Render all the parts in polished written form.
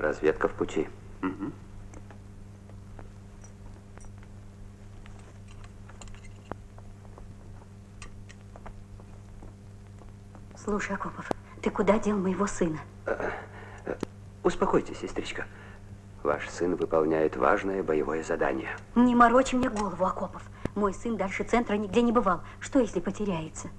Разведка в пути. Угу. Слушай, Акопов, ты куда дел моего сына? Успокойтесь, сестричка. Ваш сын выполняет важное боевое задание. Не морочи мне голову, Акопов. Мой сын дальше центра нигде не бывал. Что, если потеряется?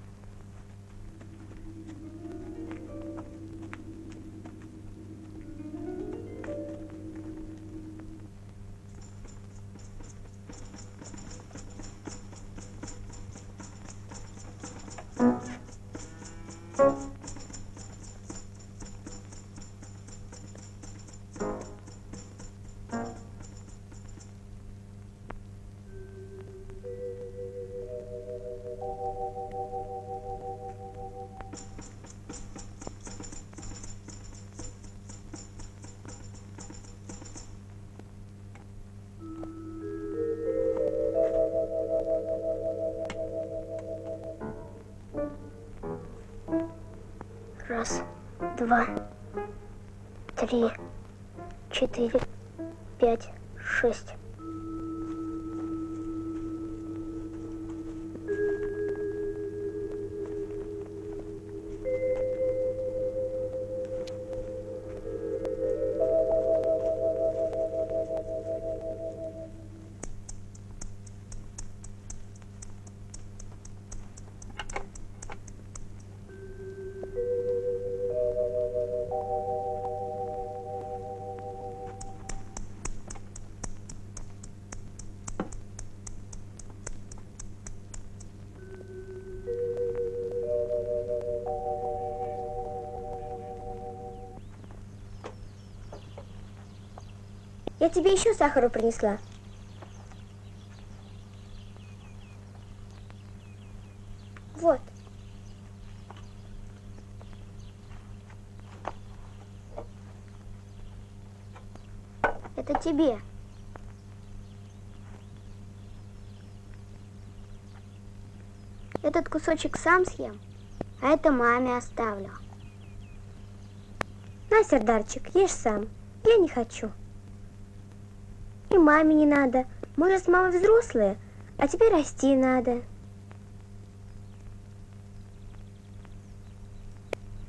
Раз, два, три, 4, 5, 6. Я тебе еще сахару принесла. Вот. Это тебе. Этот кусочек сам съем, а это маме оставлю. На, Сердарчик, ешь сам. Я не хочу. И маме не надо. Мы же с мамой взрослые, а тебе расти надо.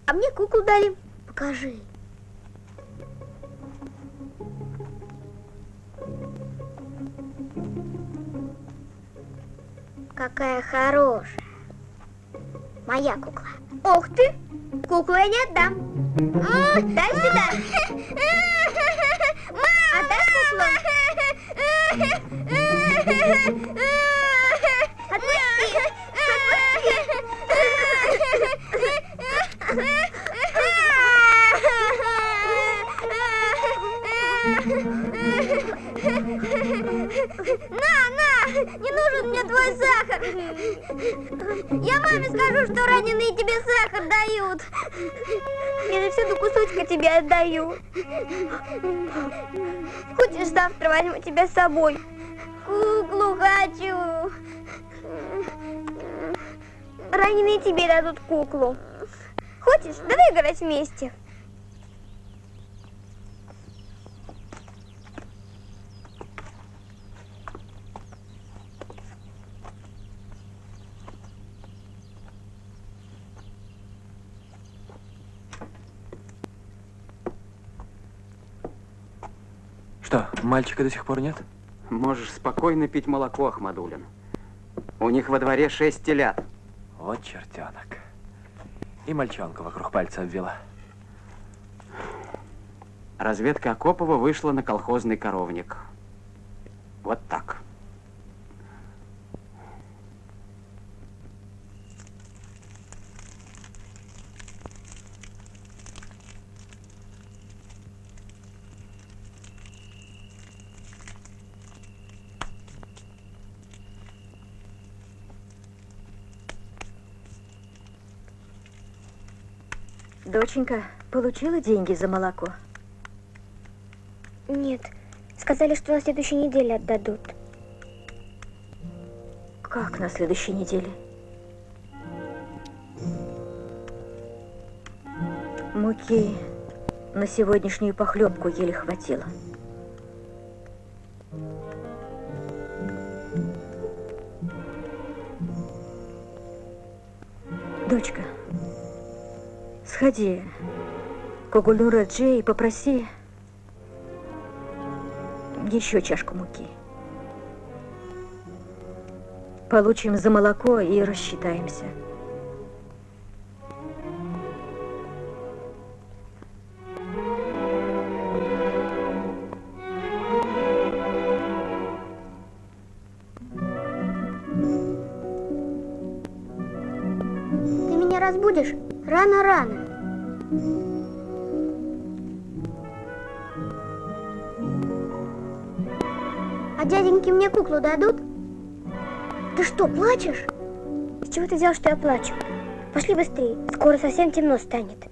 А мне куклу дали. Покажи. Какая хорошая. Моя кукла. Ух ты! Куклу я не отдам. Дай сюда. Отдай куклу. Отпусти. На, не нужен мне твой сахар. Я маме скажу, что раненые тебе сахар дают. Я же все до кусочка тебе отдаю. Хочешь, завтра возьму тебя с собой? Куклу хочу. Раненые тебе дадут куклу. Хочешь? Давай играть вместе. Что, мальчика до сих пор нет? Можешь спокойно пить молоко, Ахмадулин. У них во дворе 6 телят. Вот чертенок. И мальчонка вокруг пальца обвела. Разведка Акопова вышла на колхозный коровник. Вот так. Доченька, получила деньги за молоко? Нет. Сказали, что на следующей неделе отдадут. Как на следующей неделе? Муки На сегодняшнюю похлебку еле хватило. Дочка, сходи к Огулюра Джей и попроси еще чашку муки. Получим за молоко и рассчитаемся. Ты меня разбудишь рано-рано. А дяденьки мне куклу дадут? Ты что, плачешь? С чего ты взял, что я плачу? Пошли быстрее, скоро совсем темно станет.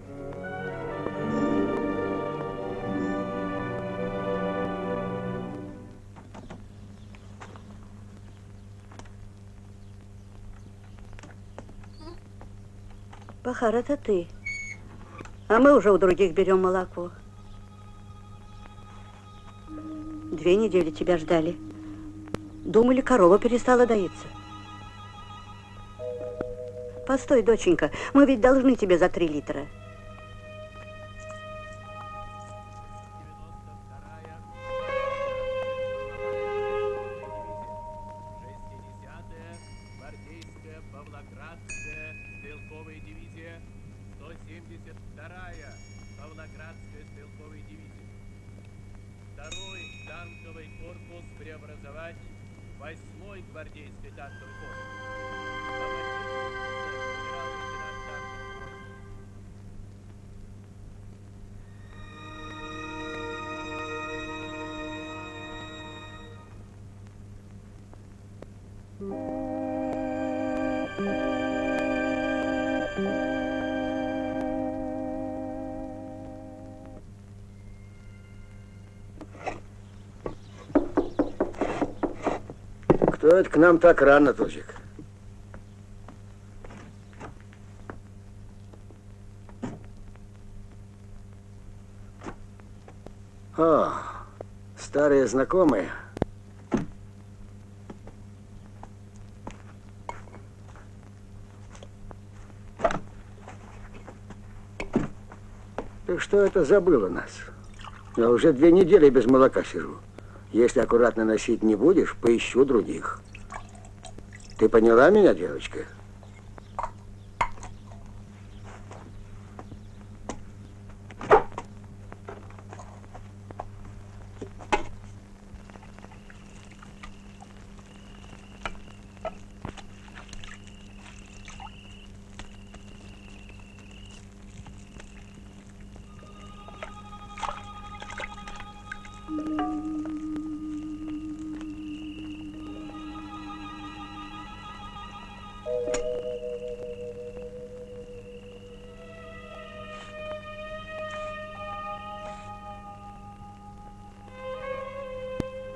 Бахар, это ты. А мы уже у других берем молоко. 2 недели тебя ждали. Думали, корова перестала доиться. Постой, доченька, мы ведь должны тебе за 3 литра. Гвардейская Павлоградская стрелковая дивизия, 172-я Павлоградская стрелковая дивизия, 2-й танковый корпус преобразовать, 8-й гвардейский танковый корпус. Генерал-лейтенант танкового корпуса. Кто это к нам так рано, Тузик? О, старые знакомые. Ты что это забыл у нас? Я уже 2 недели без молока сижу. Если аккуратно носить не будешь, поищу других. Ты поняла меня, девочка?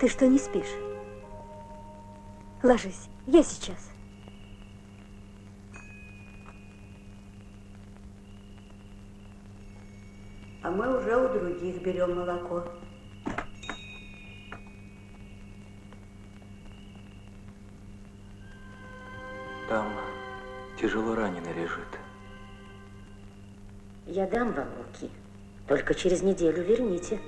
Ты что, не спишь? Ложись, я сейчас. А мы уже у других берем молоко. Там тяжело раненый лежит. Я дам вам муки. Только через неделю верните.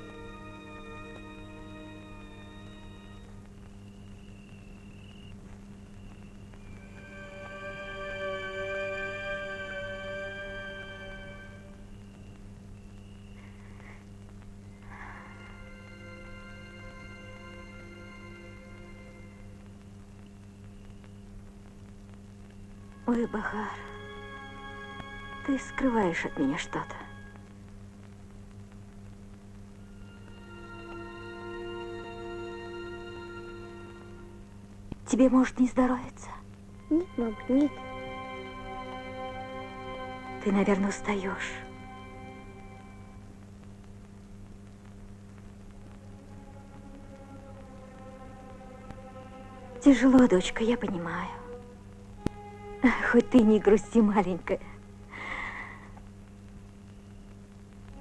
Ой, Бахар, ты скрываешь от меня что-то. Тебе может не здоровиться? Нет, мама, нет. Ты, наверное, устаешь. Тяжело, дочка, я понимаю. Хоть ты не грусти, маленькая.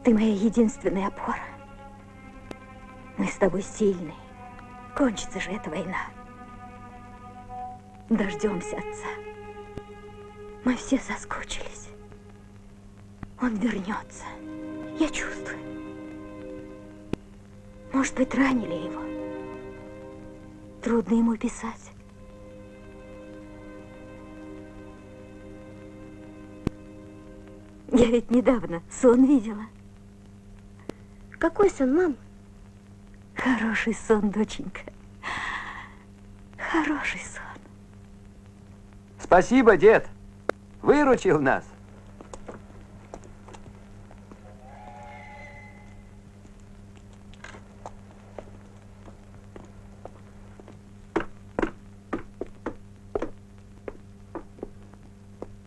Ты моя единственная опора. Мы с тобой сильные. Кончится же эта война. Дождемся отца. Мы все соскучились. Он вернется. Я чувствую. Может быть, ранили его. Трудно ему писать. Я ведь недавно сон видела. Какой сон, мам? Хороший сон, доченька. Хороший сон. Спасибо, дед. Выручил нас.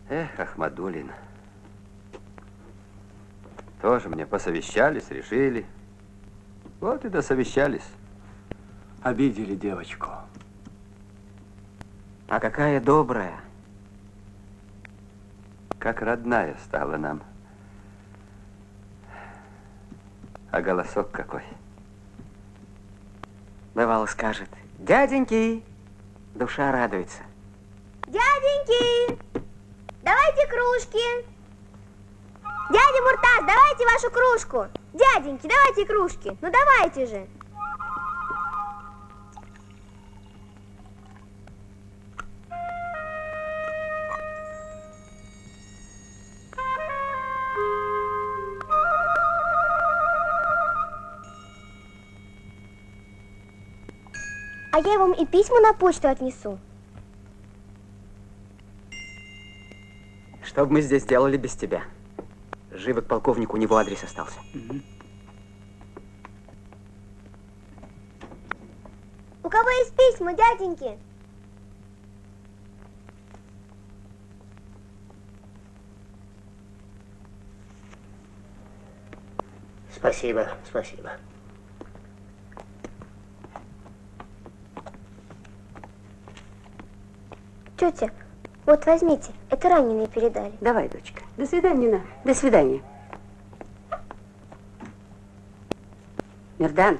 Эх, Ахмадулин. Тоже мне посовещались, решили. Вот и досовещались. Обидели девочку. А какая добрая. Как родная стала нам. А голосок какой. Бывало скажет: дяденьки, душа радуется. Дяденьки, давайте кружки. Дядя Муртаз, давайте вашу кружку. Дяденьки, давайте кружки. Ну давайте же. А я вам и письма на почту отнесу. Что бы мы здесь делали без тебя? Живо к полковнику, у него адрес остался. У кого есть письма, дяденьки? Спасибо, спасибо. Тетя, вот возьмите, это раненые передали. Давай, дочка. До свидания, Нина. До свидания. Мирдан,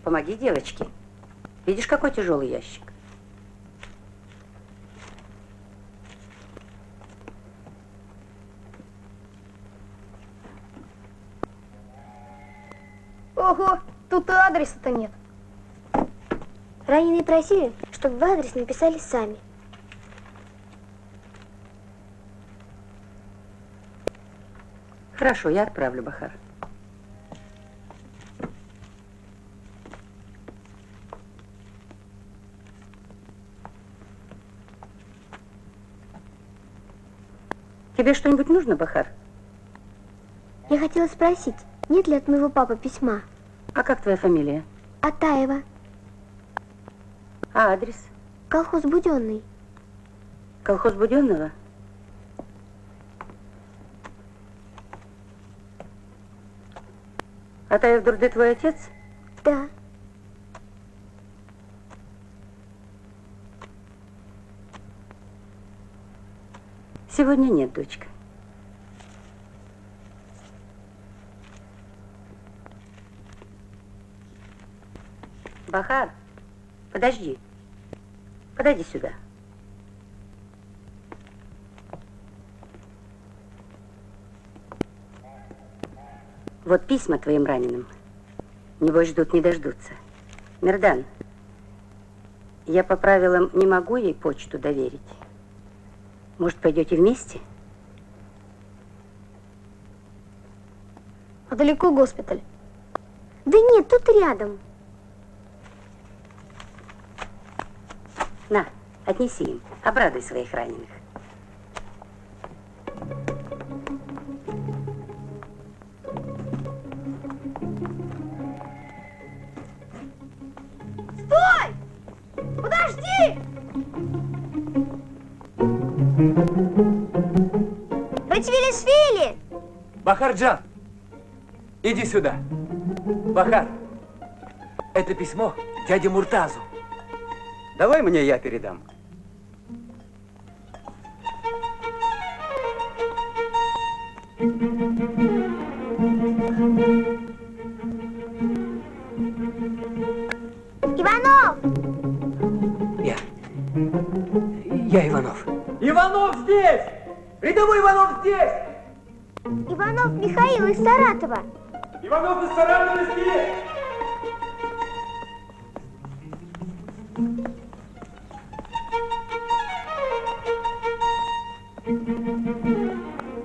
помоги девочке. Видишь, какой тяжелый ящик? Ого, тут и адреса-то нет. Раненые просили, чтобы вы адрес написали сами. Хорошо, я отправлю, Бахар. Тебе что-нибудь нужно, Бахар? Я хотела спросить, нет ли от моего папы письма? А как твоя фамилия? Атаева, А адрес? колхоз Буденный. Колхоз Буденного? Атаев Дурды твой отец? Да. Сегодня нет, дочка. Бахар, подожди. Подойди сюда. Вот письма твоим раненым. Небось, ждут, не дождутся. Мирдан, я по правилам не могу ей почту доверить. Может, пойдете вместе? А далеко госпиталь? Да нет, тут рядом. На, отнеси им. Обрадуй своих раненых. Стой! Подожди! Рачвили-швили! Бахарджан, иди сюда. Бахар, это письмо дяде Муртазу. Давай мне, я передам. Рядовой Иванов здесь! Иванов Михаил из Саратова. Иванов из Саратова здесь!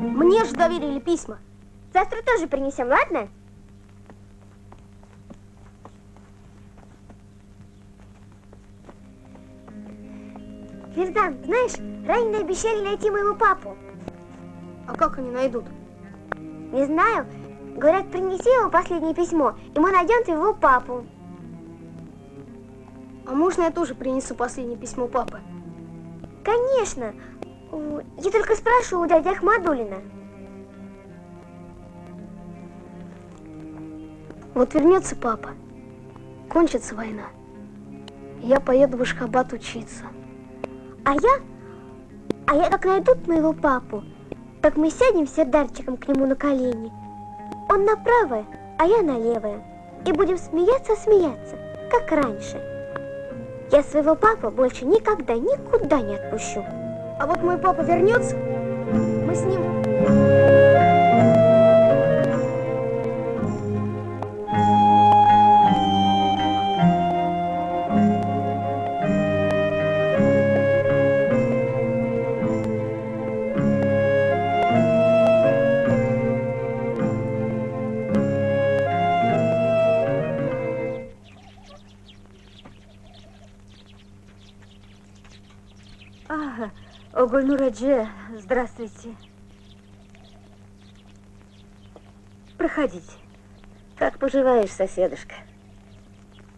Мне же доверили письма. Завтра тоже принесем, ладно? Фердан, знаешь, ранее обещали найти моего папу. А как они найдут? Не знаю. Говорят, принеси ему последнее письмо, и мы найдем твоего папу. А можно я тоже принесу последнее письмо папы? Конечно. Я только спрашиваю у дяди Ахмадулина. Вот вернется папа, кончится война. Я поеду в Ашхабад учиться. А я как найдут моего папу, так мы сядем с Сердарчиком к нему на колени. Он на правое, а я на левое. И будем смеяться, как раньше. Я своего папу больше никуда не отпущу. А вот мой папа вернется, мы с ним... Гульнурадже, здравствуйте. Проходите. Как поживаешь, соседушка?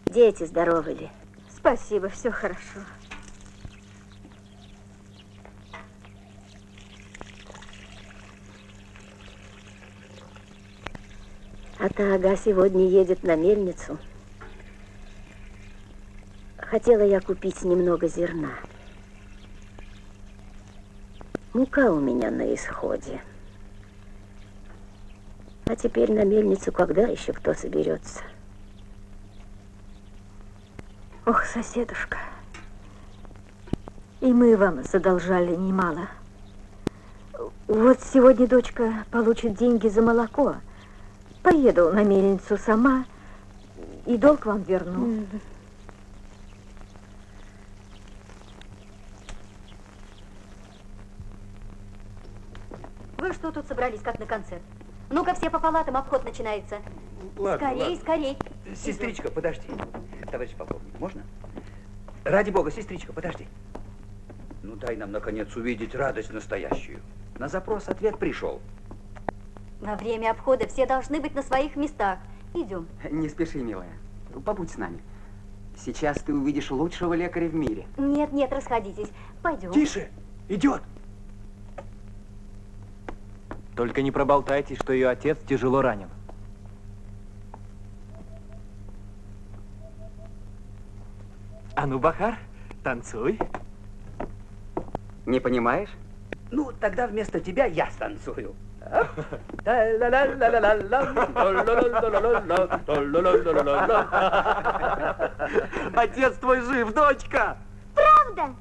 Дети здоровы ли? Спасибо, все хорошо. А та ага сегодня едет на мельницу. Хотела я купить немного зерна. Мука у меня на исходе. А теперь на мельницу когда еще кто соберется? Ох, соседушка, и мы вам задолжали немало. Вот сегодня дочка получит деньги за молоко. Поеду на мельницу сама и долг вам верну. Вы что тут собрались, как на концерт? Ну-ка, все по палатам, обход начинается. Скорей. Сестричка, подожди. Товарищ полковник, можно? Ради бога, сестричка, подожди. Ну, дай нам, наконец, увидеть радость настоящую. На запрос ответ пришел. Во время обхода все должны быть на своих местах. Идем. Не спеши, милая. Побудь с нами. Сейчас ты увидишь лучшего лекаря в мире. Нет, расходитесь. Пойдем. Тише! Идет! Только не проболтайте, что ее отец тяжело ранен. А ну, Бахар, танцуй. Не понимаешь? Ну, тогда вместо тебя я станцую. Отец твой жив, дочка! Правда?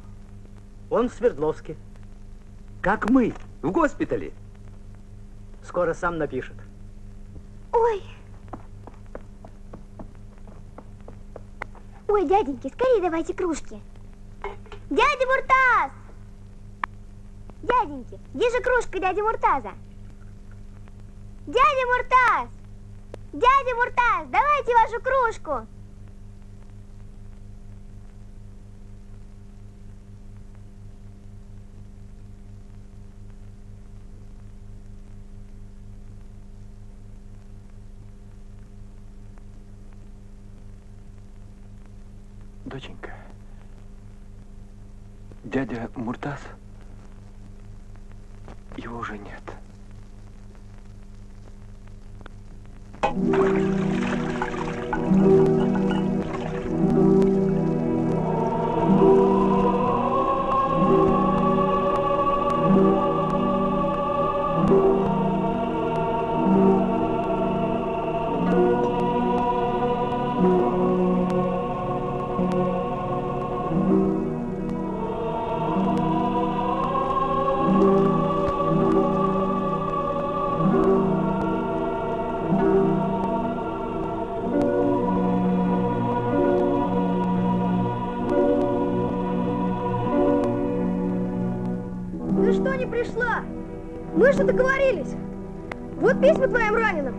Он в Свердловске. Как мы, в госпитале. Скоро сам напишет. Ой, дяденьки, скорее давайте кружки. Дядя Муртаз! Дяденьки, где же кружка дяди Муртаза? Дядя Муртаз! Дядя Муртаз, давайте вашу кружку. Доченька, дядя Муртаз, его уже нет. Мы же договорились. Вот письма твоим раненым.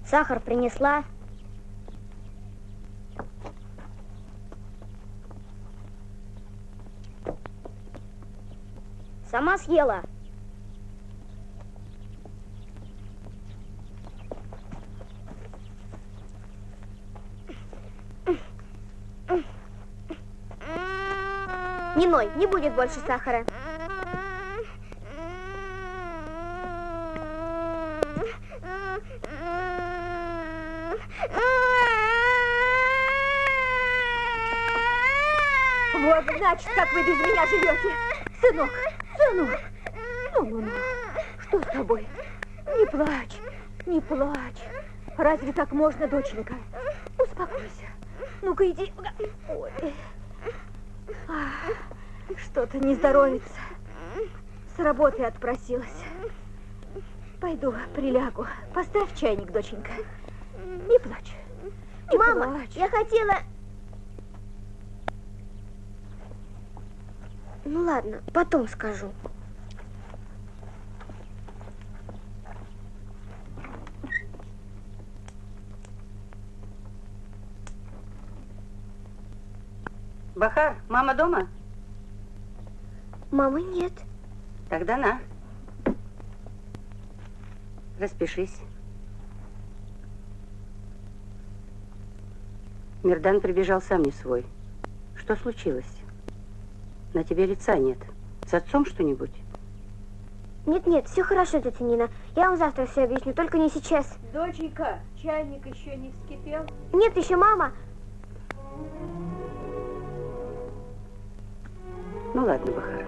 Сахар принесла. Сама съела. Не ной, не будет больше сахара. Вот, значит, как вы без меня живете. Сынок, сынок. Ну, что с тобой? Не плачь, не плачь. Разве так можно, доченька? Успокойся. Ну-ка, иди. Ой. Что-то не здоровится. С работы отпросилась. Пойду прилягу. Поставь чайник, доченька. Не плачь. Не Мама, плачь. я хотела... Ну ладно, потом скажу. Бахар, мама дома? Мамы нет. Тогда на. Распишись. Мирдан прибежал сам не свой. Что случилось? На тебе лица нет. С отцом что-нибудь? Нет, все хорошо, тетя Нина. Я вам завтра все объясню, только не сейчас. Доченька, чайник еще не вскипел? Нет, еще мама. Ну ладно, Бахар.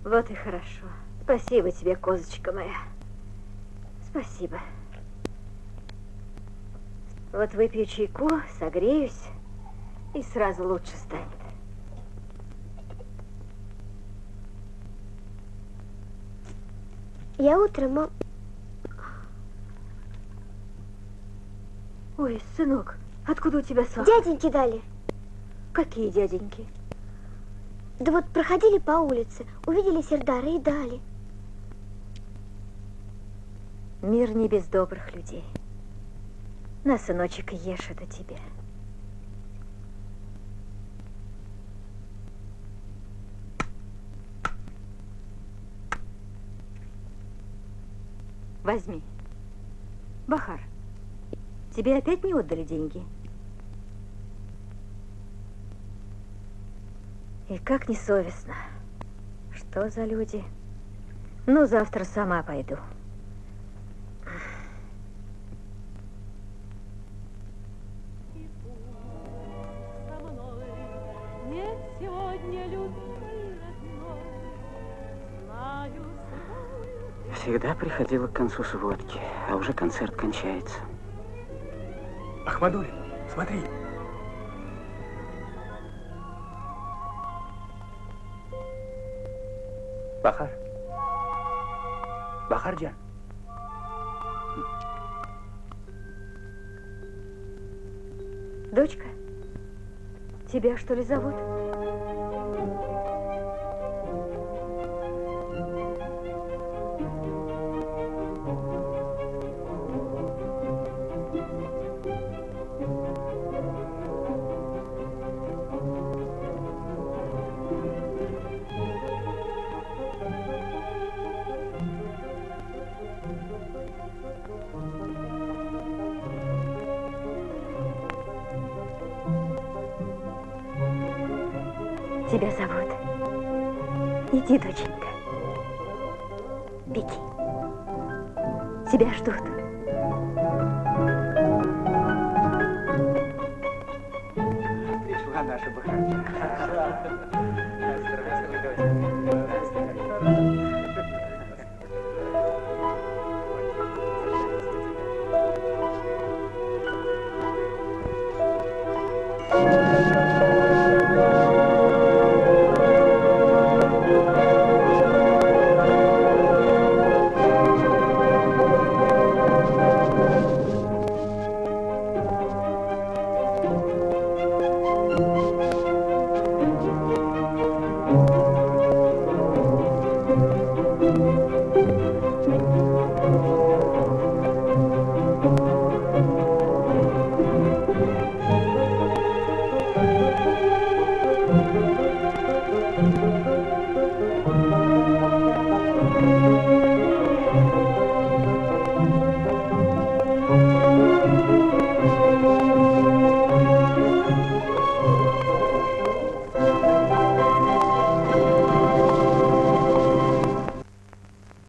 Вот и хорошо. Спасибо тебе, козочка моя. Спасибо. Вот выпью чайку, согреюсь, и сразу лучше станет. Я утром... Ой, сынок, откуда у тебя сахар? Дяденьки дали. Какие дяденьки? Да вот проходили по улице, увидели Сердара и дали. Мир не без добрых людей. На, сыночек, ешь это тебе. Возьми. Бахар, тебе опять не отдали деньги? И как несовестно. Что за люди? Ну, завтра сама пойду. Всегда приходила к концу сводки, а уже концерт кончается. Ахмадулин, смотри. Бахар. Бахарджан. Дочка, тебя что ли зовут? Тебя зовут. Иди, доченька. Беги. Тебя ждут. Пришла наша Бахарджан. Thank you.